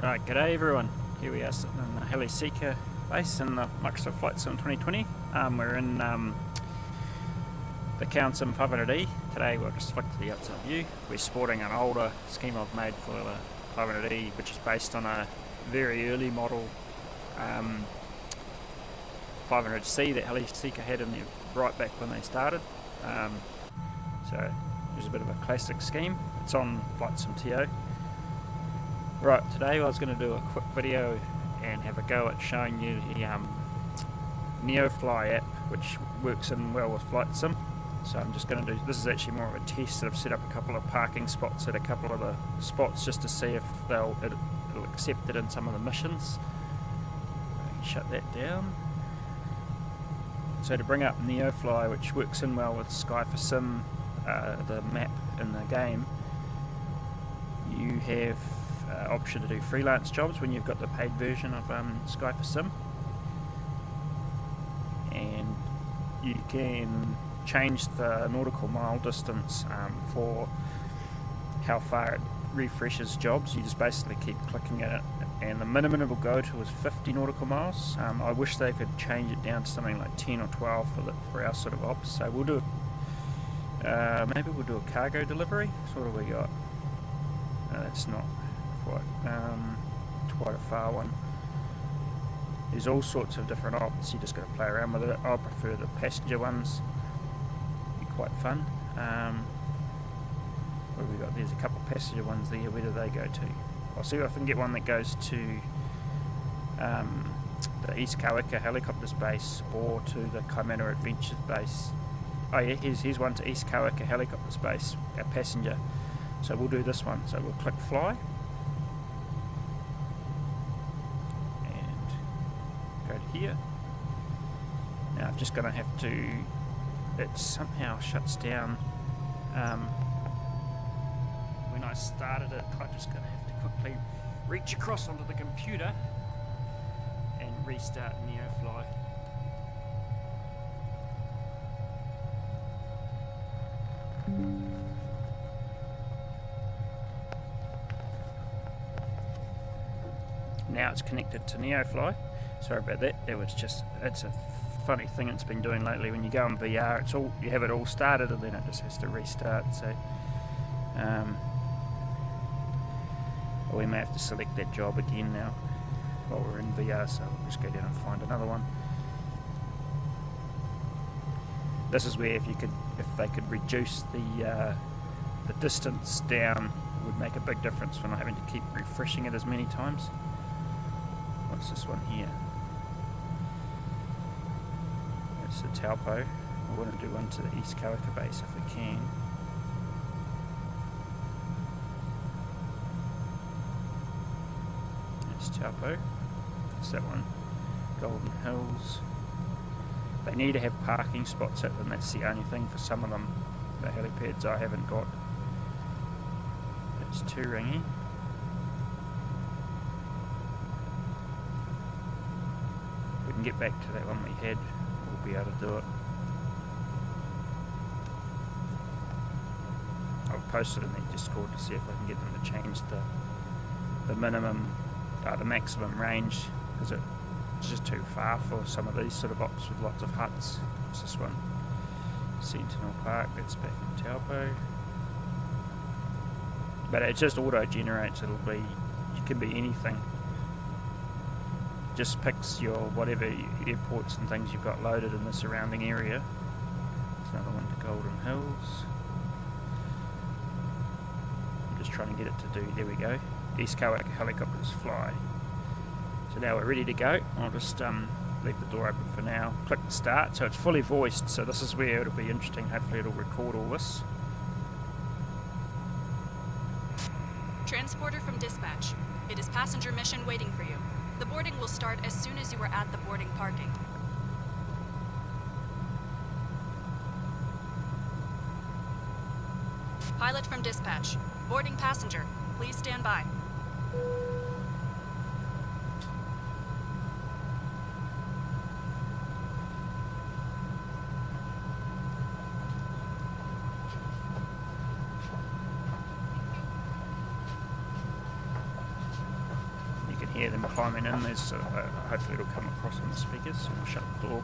Right, g'day everyone. Here we are sitting in the Helisika base in the Microsoft Flight Sim 2020. We're in the Count Sim 500E. Today we'll just flick to the outside view. We're sporting an older scheme I've made for the 500E, which is based on a very early model 500C that Helisika had in there right back when they started. So there's a bit of a classic scheme. It's on Flight Sim TO. Right, today I was going to do a quick video and have a go at showing you the Neofly app, which works in well with Flight Sim. So I'm just going to do, this is actually more of a test that I've set up a couple of parking spots at a couple of the spots just to see if it'll accept it in some of the missions. I can shut that down. So to bring up Neofly, which works in well with Sky for Sim, the map in the game, you have option to do freelance jobs when you've got the paid version of Sky for Sim, and you can change the nautical mile distance for how far it refreshes jobs. You just basically keep clicking at it, and the minimum it will go to is 50 nautical miles. I wish they could change it down to something like 10 or 12 for our sort of ops. So we'll do maybe we'll do a cargo delivery. So what have we got? No, that's not quite a far one. There's all sorts of different ops, you just got to play around with it. I prefer the passenger ones, be quite fun. What have we got? There's a couple of passenger ones there. Where do they go to? I'll see if I can get one that goes to the ZK-HQB helicopters base or to the Chimera Adventures base. Oh yeah, here's one to ZK-HQB helicopters base, a passenger. So we'll do this one. So we'll click fly. Here. Now I'm just going to have to, it somehow shuts down when I started it. I'm just going to have to quickly reach across onto the computer and restart Neofly. Now it's connected to Neofly. Sorry about that. It's a funny thing it's been doing lately. When you go in VR, you have it all started and then it just has to restart. So we may have to select that job again now while we're in VR. So we'll just go down and find another one. This is where if they could reduce the distance down, it would make a big difference for not having to keep refreshing it as many times. What's this one here? It's the Taupo. I want to do one to the ZK-HQB base if we can. It's Taupo. What's that one? Golden Hills. They need to have parking spots at them. That's the only thing for some of them. The helipads I haven't got. It's too ringy. We can get back to that one we had. We'll be able to do it. I've posted in the Discord to see if I can get them to change the minimum, the maximum range, because it's just too far for some of these sort of ops with lots of huts. What's this one? Sentinel Park. That's back in Taupo. But it just auto generates. It can be anything. Just picks your whatever airports and things you've got loaded in the surrounding area. There's another one to Golden Hills. I'm just trying to get it to do, there we go. ZK-HQB helicopters fly. So now we're ready to go. I'll just leave the door open for now. Click the start. So it's fully voiced, so this is where it'll be interesting. Hopefully it'll record all this. Transporter from dispatch. It is passenger mission waiting for you. The boarding will start as soon as you are at the boarding parking. Pilot from dispatch. Boarding passenger. Please stand by. hear them climbing in. There's hopefully it'll come across on the speakers. So I'll shut the door.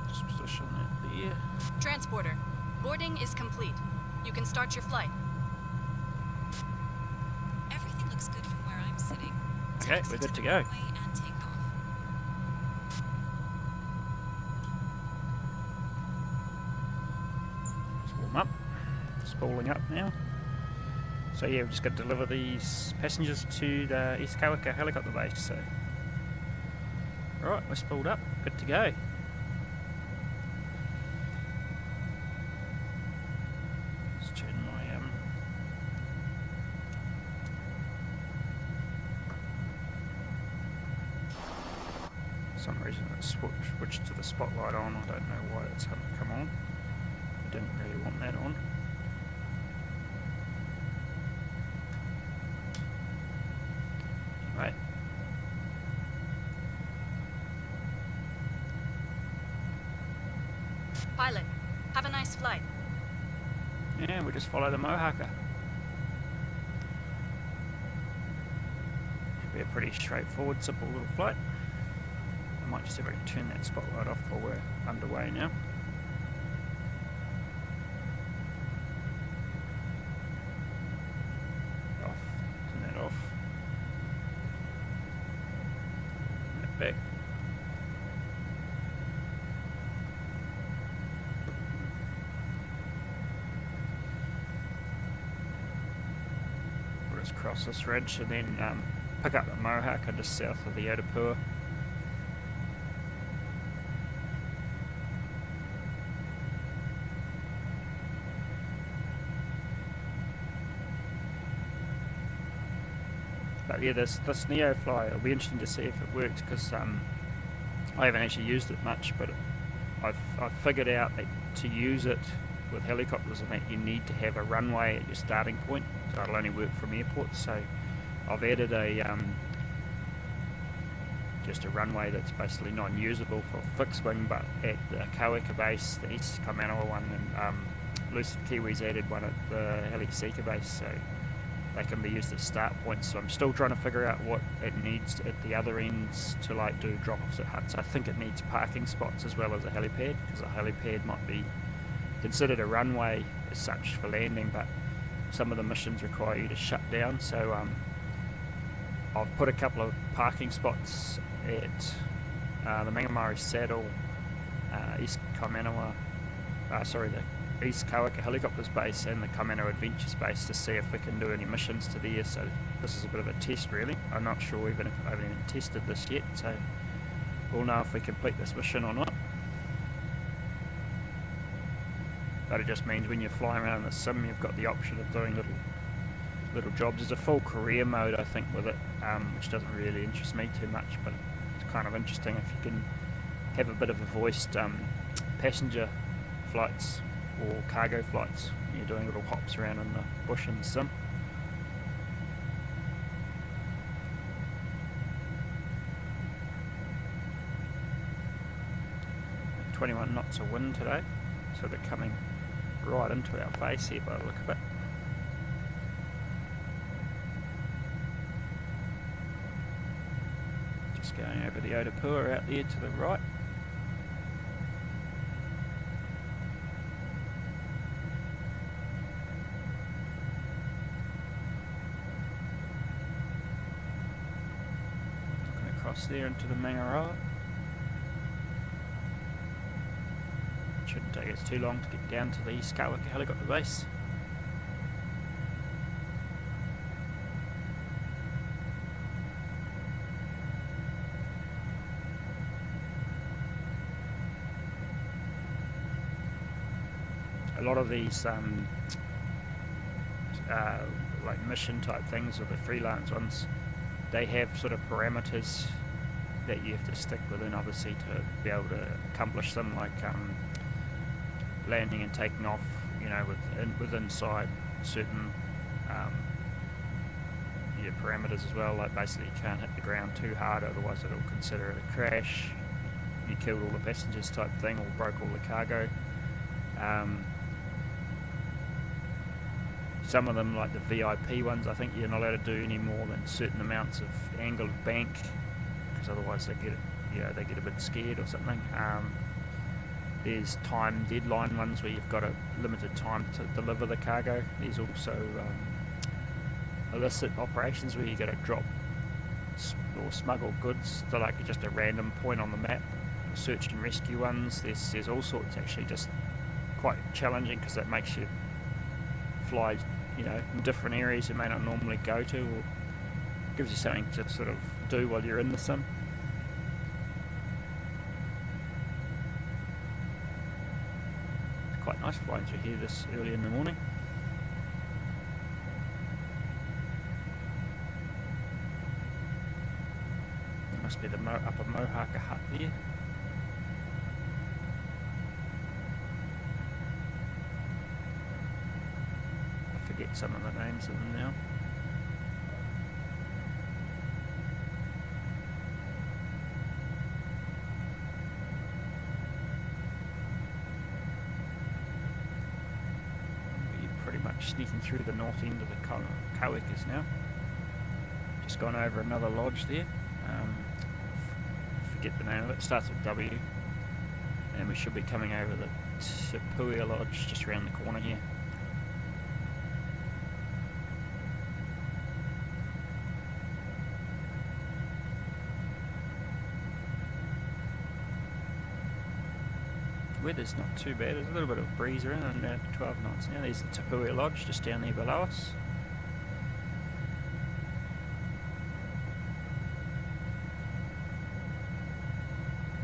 Just position that there. Transporter, boarding is complete. You can start your flight. Everything looks good from where I'm sitting. Okay, Taxi we're good to the go. runway and take off. Let's warm up. Spooling up now. So yeah, we've just got to deliver these passengers to the ZK-HQB helicopter base. So, right, we're spooled up. Good to go. Let's turn my for some reason it switched to the spotlight on. I don't know why it's having to come on. I didn't really want that on. Right. Pilot, have a nice flight. Yeah, we just follow the Mohawker. Should be a pretty straightforward, simple little flight. I might just have to turn that spotlight off while we're underway now. Off. Turn that off. Turn that back. We'll just cross this ridge and then pick up the Mohawker just south of the Otapua. But yeah, this Neofly, it'll be interesting to see if it works, because I haven't actually used it much, but I've figured out that to use it with helicopters and that you need to have a runway at your starting point, so it'll only work from airports. So I've added a just a runway that's basically non-usable for fixed wing, but at the ZK-HQB base, the East Kaimanawa one, and Lucid Kiwis added one at the Helisika base, so they can be used as start points. So I'm still trying to figure out what it needs at the other ends to like do drop-offs at huts. I think it needs parking spots as well as a helipad, because a helipad might be considered a runway as such for landing, but some of the missions require you to shut down. So I've put a couple of parking spots at the Mangamari Saddle, East Kaimanawa, the East ZK-HQB Helicopters base and the Kaimanawa Adventures base, to see if we can do any missions to there. So this is a bit of a test really. I'm not sure even if I haven't even tested this yet, so we'll know if we complete this mission or not. But it just means when you're flying around in the sim, you've got the option of doing little jobs. There's a full career mode I think with it, which doesn't really interest me too much, but it's kind of interesting if you can have a bit of a voiced passenger flights or cargo flights. You're doing little hops around in the bush in the sim. And 21 knots of wind today, so they're coming right into our face here by the look of it. Just going over the Otapua out there to the right. Across there into the Mangaroa. Shouldn't take us too long to get down to the ZK-HQB helicopter base. A lot of these like mission type things, or the freelance ones, they have sort of parameters that you have to stick within, obviously, to be able to accomplish them, like landing and taking off, you know, with inside certain parameters as well. Like basically you can't hit the ground too hard, otherwise it'll consider it a crash. you killed all the passengers type thing, or broke all the cargo. Some of them, like the VIP ones, I think you're not allowed to do any more than certain amounts of angle of bank, because otherwise they get a bit scared or something. There's time deadline ones where you've got a limited time to deliver the cargo. There's also illicit operations where you got to drop or smuggle goods to like just a random point on the map. Search and rescue ones. There's all sorts, actually, just quite challenging because it makes you fly, in different areas you may not normally go to, or gives you something to sort of do while you're in the sim. It's quite nice flying through here this early in the morning. There must be the upper Mohaka hut there. Get some of the names of them now. We're pretty much sneaking through the north end of the Kawekas now. Just gone over another lodge there. Forget the name of it. It starts with W. And we should be coming over the Tapuia Lodge just around the corner here. Weather's not too bad. There's a little bit of breeze around, and down to 12 knots now. There's the Tapuia Lodge just down there below us.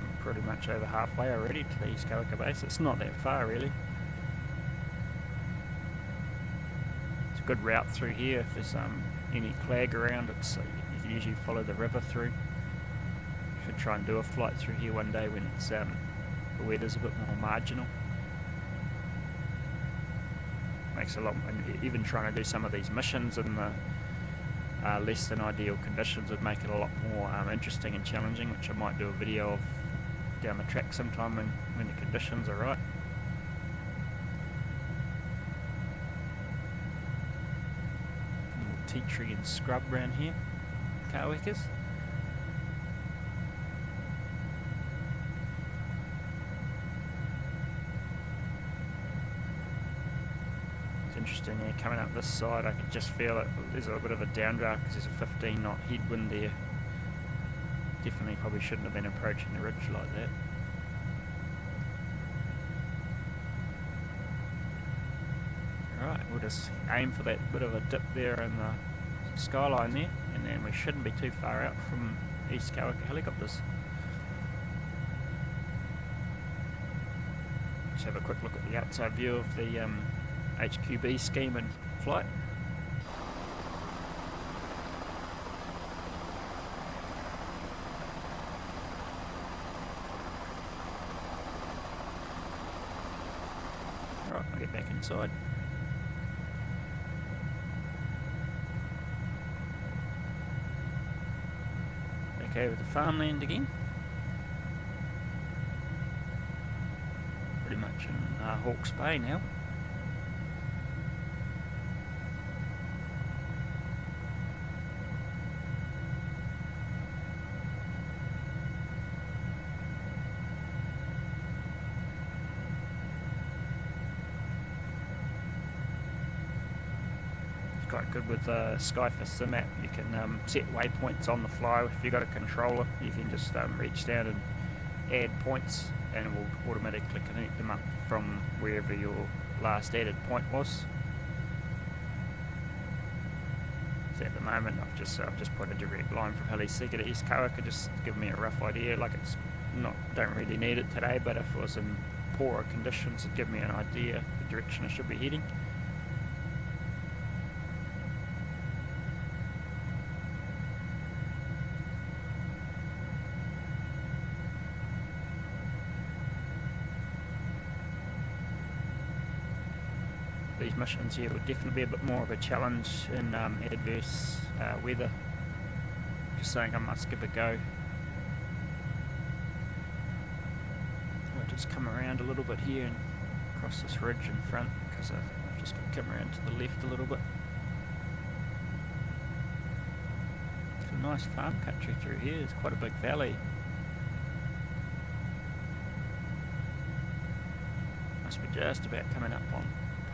We're pretty much over halfway already to the East Kawaka base. It's not that far really. It's a good route through here. If there's any clag around, you can usually follow the river through. Should try and do a flight through here one day when it's the weather's a bit more marginal. Makes a lot, and even trying to do some of these missions in the less than ideal conditions would make it a lot more interesting and challenging, which I might do a video of down the track sometime when the conditions are right. Little tea tree and scrub around here, Kawekas. Interesting, yeah, coming up this side I can just feel it. There's a bit of a downdraft because there's a 15 knot headwind there. Definitely probably shouldn't have been approaching the ridge like that. Alright, we'll just aim for that bit of a dip there in the skyline there, and then we shouldn't be too far out from East Kawaka helicopters. Just have a quick look at the outside view of the HQB scheme and flight. Alright, I'll get back inside. Back over to farmland again. Pretty much in Hawke's Bay now. Quite good with Skyfist Sim app. You can set waypoints on the fly. If you've got a controller, you can just reach down and add points, and it will automatically connect them up from wherever your last added point was. So at the moment I've just put a direct line from Helisika to East Kawaka, just to give me a rough idea. Like, it's not, don't really need it today, but if it was in poorer conditions it'd give me an idea the direction I should be heading. These missions here would definitely be a bit more of a challenge in adverse weather. Just saying, I must give a go. just come around a little bit here and cross this ridge in front, because I've just got to come around to the left a little bit. It's a nice farm country through here. It's quite a big valley. Must be just about coming up on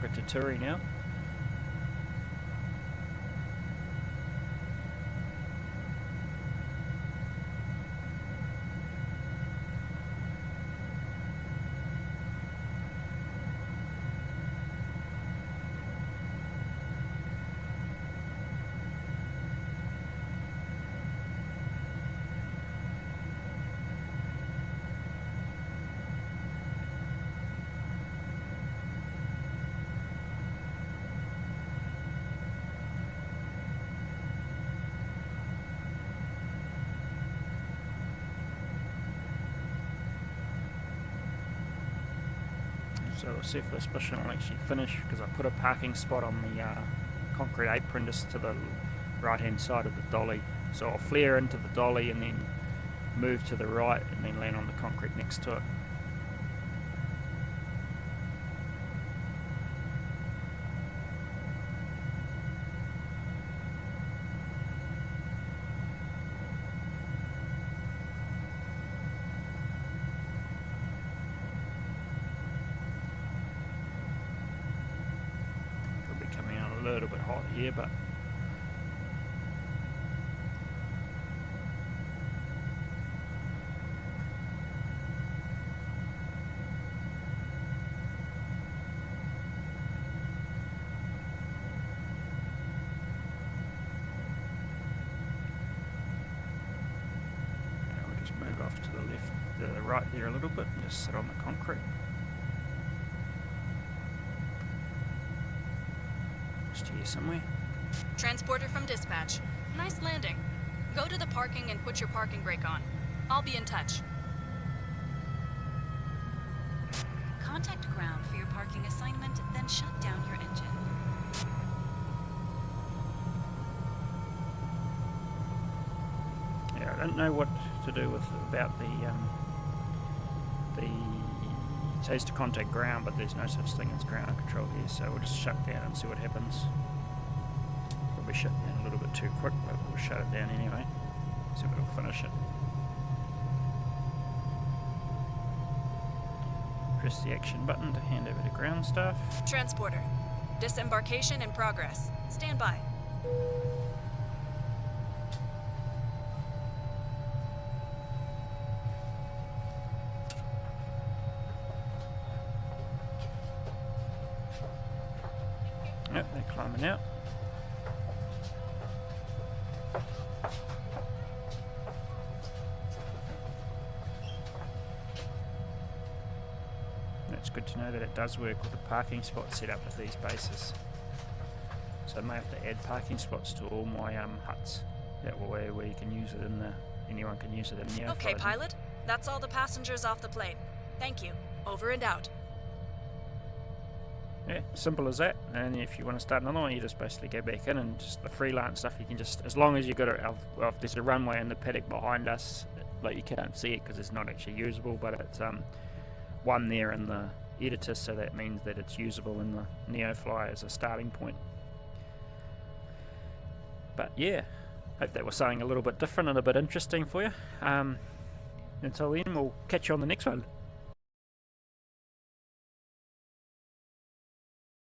Puketaturi now. So we'll see if this mission will actually finish, because I put a parking spot on the concrete apron just to the right hand side of the dolly. So I'll flare into the dolly and then move to the right and then land on the concrete next to it. A little bit hot here, but we'll just move off to the left, to the right there a little bit, and just sit on the concrete. Here somewhere. Transporter from dispatch. Nice landing. Go to the parking and put your parking brake on. I'll be in touch. Contact ground for your parking assignment, then shut down your engine. Yeah, I don't know what to do about the it says to contact ground, but there's no such thing as ground control here, so we'll just shut down and see what happens. Probably shut down a little bit too quick, but we'll shut it down anyway. See if it'll finish it. Press the action button to hand over to ground staff. Transporter. Disembarkation in progress. Stand by. Yep, they're climbing out. It's good to know that it does work with the parking spots set up at these bases. So I may have to add parking spots to all my huts. That way where you can use it in the, anyone can use it in Neofly. Okay, pilot. That's all the passengers off the plane. Thank you. Over and out. Yeah, simple as that. And if you want to start another one, you just basically go back in, and just the freelance stuff you can just, as long as you've got well, if there's a runway in the paddock behind us, like you can't see it because it's not actually usable, but it's one there in the editor, so that means that it's usable in the Neofly as a starting point. But yeah, hope that was something a little bit different and a bit interesting for you. Until then, we'll catch you on the next one.